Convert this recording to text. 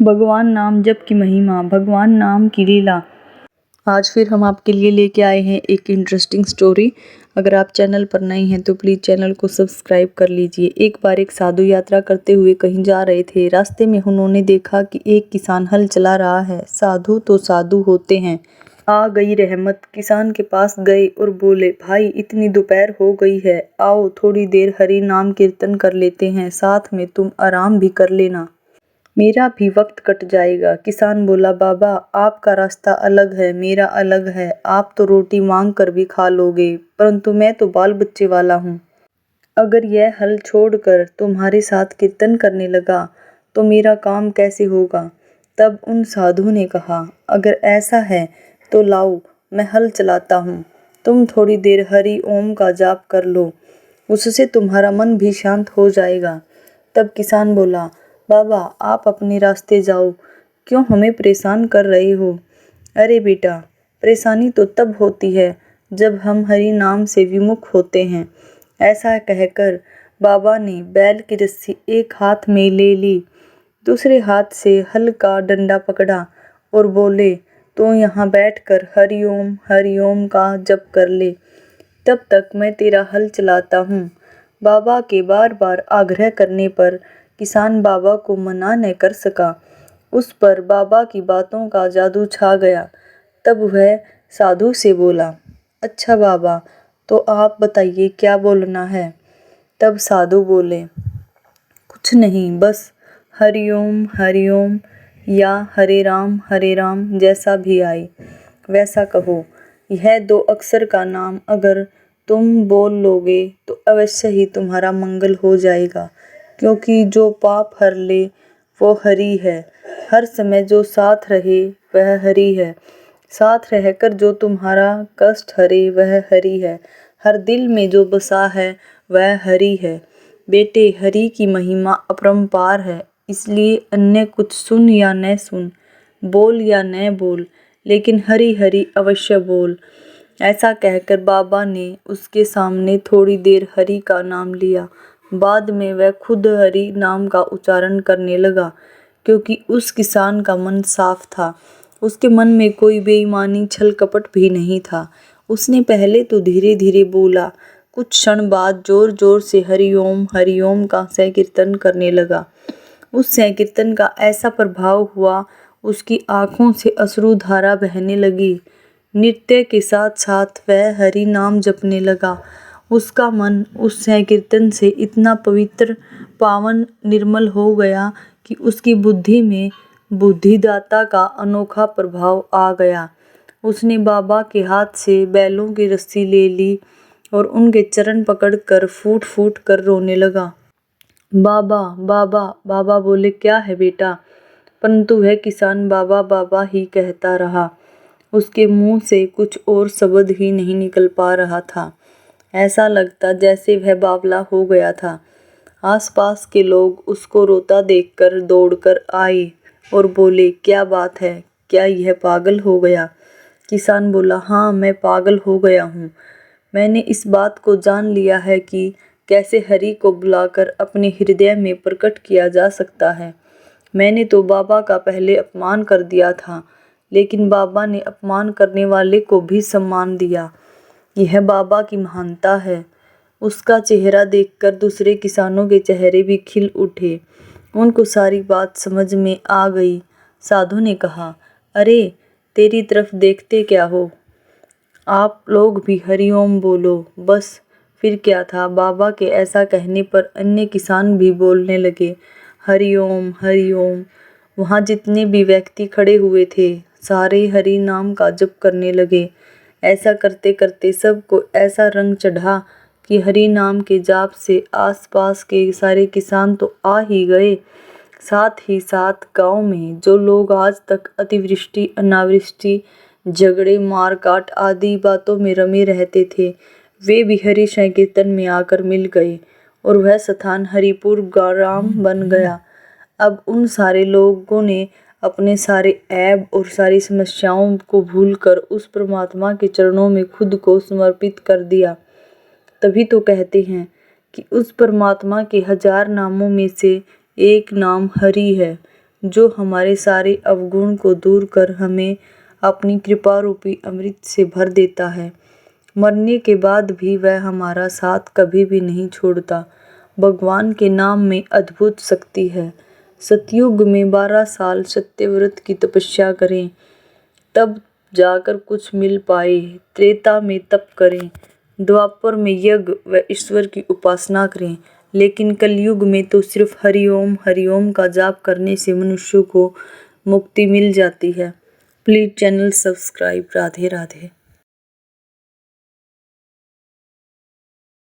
भगवान नाम जप की महिमा, भगवान नाम की लीला। आज फिर हम आपके लिए लेके आए हैं एक इंटरेस्टिंग स्टोरी। अगर आप चैनल पर नए हैं तो प्लीज़ चैनल को सब्सक्राइब कर लीजिए। एक बार एक साधु यात्रा करते हुए कहीं जा रहे थे। रास्ते में उन्होंने देखा कि एक किसान हल चला रहा है। साधु तो साधु होते हैं। आ गई रहमत। किसान के पास गए और बोले, भाई इतनी दोपहर हो गई है, आओ थोड़ी देर हरि नाम कीर्तन कर लेते हैं, साथ में तुम आराम भी कर लेना, मेरा भी वक्त कट जाएगा। किसान बोला, बाबा आपका रास्ता अलग है, मेरा अलग है। आप तो रोटी मांग कर भी खा लोगे, परंतु मैं तो बाल बच्चे वाला हूँ। अगर यह हल छोड़कर तुम्हारे साथ कीर्तन करने लगा तो मेरा काम कैसे होगा। तब उन साधु ने कहा, अगर ऐसा है तो लाओ मैं हल चलाता हूँ, तुम थोड़ी देर हरि ओम का जाप कर लो, उससे तुम्हारा मन भी शांत हो जाएगा। तब किसान बोला, बाबा आप अपने रास्ते जाओ, क्यों हमें परेशान कर रहे हो। अरे बेटा, परेशानी तो तब होती है जब हम हरि नाम से विमुख होते हैं। ऐसा कहकर बाबा ने बैल की रस्सी एक हाथ में ले ली, दूसरे हाथ से हल का डंडा पकड़ा और बोले, तो यहाँ बैठकर हरि ओम का जप कर ले, तब तक मैं तेरा हल चलाता हूँ। बाबा के बार बार आग्रह करने पर किसान बाबा को मना न कर सका। उस पर बाबा की बातों का जादू छा गया। तब वह साधु से बोला, अच्छा बाबा, तो आप बताइए क्या बोलना है। तब साधु बोले, कुछ नहीं, बस हरि ओम या हरे राम जैसा भी आए वैसा कहो। यह 2 अक्षर का नाम अगर तुम बोल लोगे तो अवश्य ही तुम्हारा मंगल हो जाएगा, क्योंकि जो पाप हर ले वो हरि है। हर समय जो साथ रहे वह हरि है। साथ रहकर जो तुम्हारा कष्ट हरे वह हरि है। हर दिल में जो बसा है वह हरि है। बेटे, हरि की महिमा अपरंपार है, इसलिए अन्य कुछ सुन या न सुन, बोल या न बोल, लेकिन हरि हरि अवश्य बोल। ऐसा कहकर बाबा ने उसके सामने थोड़ी देर हरि का नाम लिया। बाद में वह खुद हरि नाम का उच्चारण करने लगा, क्योंकि उस किसान का मन साफ था। उसके मन में कोई बेईमानी छल कपट भी नहीं था। उसने पहले तो धीरे धीरे बोला, कुछ क्षण बाद जोर जोर से हरि ओम का संकीर्तन करने लगा। उस संकीर्तन का ऐसा प्रभाव हुआ, उसकी आंखों से अश्रुधारा बहने लगी। नृत्य के साथ साथ वह हरि नाम जपने लगा। उसका मन उस संकीर्तन से इतना पवित्र, पावन, निर्मल हो गया कि उसकी बुद्धि में बुद्धिदाता का अनोखा प्रभाव आ गया। उसने बाबा के हाथ से बैलों की रस्सी ले ली और उनके चरण पकड़कर फूट फूट कर रोने लगा। बाबा बाबा बाबा बोले, क्या है बेटा। परंतु वह किसान बाबा बाबा ही कहता रहा। उसके मुंह से कुछ और शब्द ही नहीं निकल पा रहा था। ऐसा लगता जैसे वह बावला हो गया था। आसपास के लोग उसको रोता देखकर दौड़कर आए और बोले, क्या बात है, क्या यह पागल हो गया। किसान बोला, हाँ मैं पागल हो गया हूँ। मैंने इस बात को जान लिया है कि कैसे हरि को बुलाकर अपने हृदय में प्रकट किया जा सकता है। मैंने तो बाबा का पहले अपमान कर दिया था, लेकिन बाबा ने अपमान करने वाले को भी सम्मान दिया। यह बाबा की महानता है। उसका चेहरा देखकर दूसरे किसानों के चेहरे भी खिल उठे। उनको सारी बात समझ में आ गई। साधु ने कहा, अरे तेरी तरफ देखते क्या हो, आप लोग भी हरि ओम बोलो। बस फिर क्या था, बाबा के ऐसा कहने पर अन्य किसान भी बोलने लगे, हरि ओम हरि ओम। वहाँ जितने भी व्यक्ति खड़े हुए थे सारे हरि नाम का जप करने लगे। ऐसा करते करते सबको ऐसा रंग चढ़ा कि हरि नाम के जाप से आसपास के सारे किसान तो आ ही गए, साथ ही साथ गांव में जो लोग आज तक अतिवृष्टि, अनावृष्टि, झगड़े, मारकाट आदि बातों में रमे रहते थे, वे भी हरि संकीर्तन में आकर मिल गए और वह स्थान हरिपुर ग्राम बन गया। अब उन सारे लोगों ने अपने सारे ऐब और सारी समस्याओं को भूलकर उस परमात्मा के चरणों में खुद को समर्पित कर दिया। तभी तो कहते हैं कि उस परमात्मा के 1000 नामों में से एक नाम हरि है। जो हमारे सारे अवगुण को दूर कर हमें अपनी कृपा रूपी अमृत से भर देता है। मरने के बाद भी वह हमारा साथ कभी भी नहीं छोड़ता। भगवान के नाम में अद्भुत शक्ति है। सतयुग में 12 साल सत्यव्रत की तपस्या करें, तब जाकर कुछ मिल पाए। त्रेता में तप करें, द्वापर में यज्ञ व ईश्वर की उपासना करें, लेकिन कलयुग में तो सिर्फ हरिओम का जाप करने से मनुष्य को मुक्ति मिल जाती है। Please channel subscribe. Radhe Radhe.